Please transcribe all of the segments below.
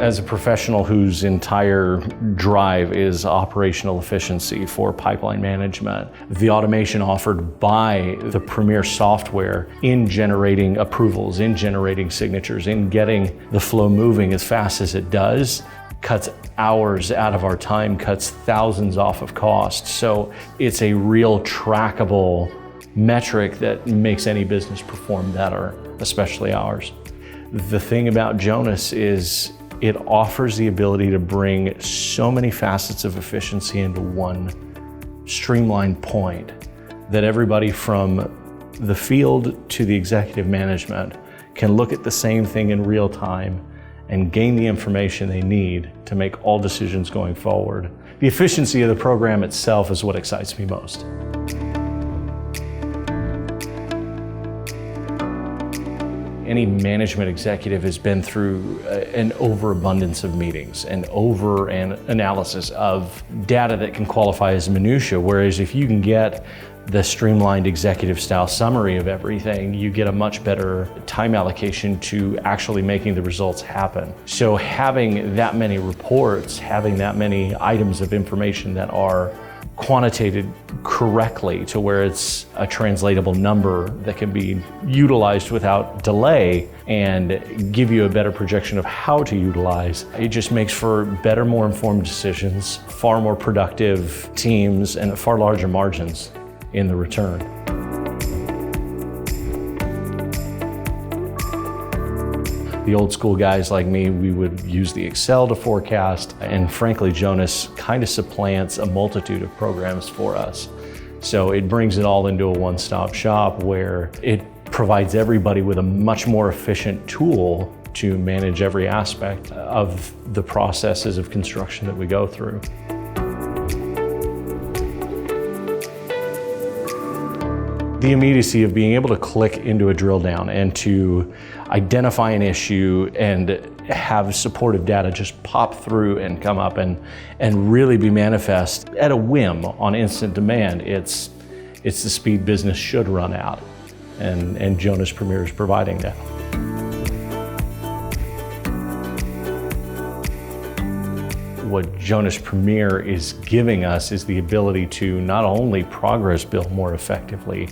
As a professional whose entire drive is operational efficiency for pipeline management, the automation offered by the Premier software in generating approvals, in generating signatures, in getting the flow moving as fast as it does, cuts hours out of our time, cuts thousands off of cost. So it's a real trackable metric that makes any business perform better, especially ours. The thing about Jonas is it offers the ability to bring so many facets of efficiency into one streamlined point that everybody from the field to the executive management can look at the same thing in real time and gain the information they need to make all decisions going forward. The efficiency of the program itself is what excites me most. Any management executive has been through an overabundance of meetings and analysis of data that can qualify as minutia, whereas if you can get the streamlined executive style summary of everything, you get a much better time allocation to actually making the results happen. So having that many reports, having that many items of information that are quantitated correctly to where it's a translatable number that can be utilized without delay and give you a better projection of how to utilize. It just makes for better, more informed decisions, far more productive teams, and far larger margins in the return. The old school guys like me, we would use the Excel to forecast, and frankly, Jonas kind of supplants a multitude of programs for us. So it brings it all into a one-stop shop where it provides everybody with a much more efficient tool to manage every aspect of the processes of construction that we go through. The immediacy of being able to click into a drill down and to identify an issue and have supportive data just pop through and come up and really be manifest at a whim on instant demand. It's the speed business should run out, and Jonas Premier is providing that. What Jonas Premier is giving us is the ability to not only progress bill more effectively.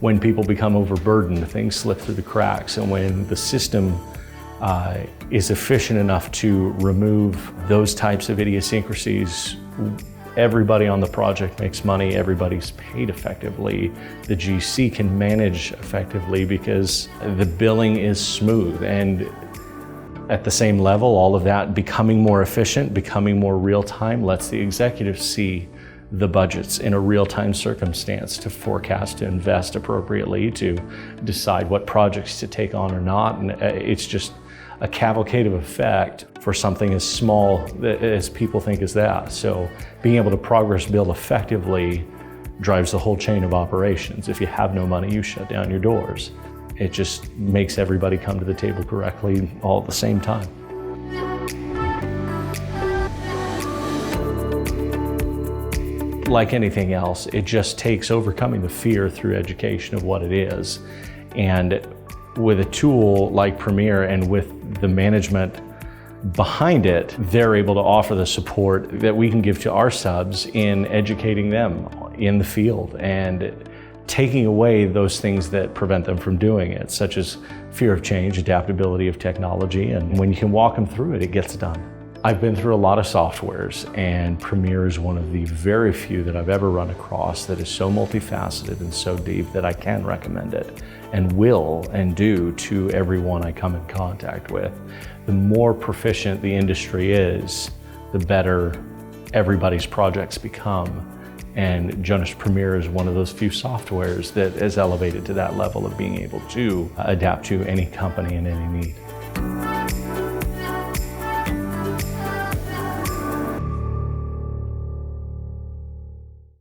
When people become overburdened, things slip through the cracks, and when the system is efficient enough to remove those types of idiosyncrasies, everybody on the project makes money, everybody's paid effectively. The GC can manage effectively because the billing is smooth, and at the same level, all of that becoming more efficient, becoming more real-time, lets the executives see the budgets in a real-time circumstance to forecast, to invest appropriately, to decide what projects to take on or not. And it's just a cavalcade of effect for something as small as people think is that. So being able to progress bill effectively drives the whole chain of operations. If you have no money, you shut down your doors. It just makes everybody come to the table correctly all at the same time. Like anything else, it just takes overcoming the fear through education of what it is. And with a tool like Premier and with the management behind it, they're able to offer the support that we can give to our subs in educating them in the field and taking away those things that prevent them from doing it, such as fear of change, adaptability of technology, and when you can walk them through it, it gets done. I've been through a lot of softwares, and Premier is one of the very few that I've ever run across that is so multifaceted and so deep that I can recommend it and will and do to everyone I come in contact with. The more proficient the industry is, the better everybody's projects become. And Jonas Premier is one of those few softwares that is elevated to that level of being able to adapt to any company and any need.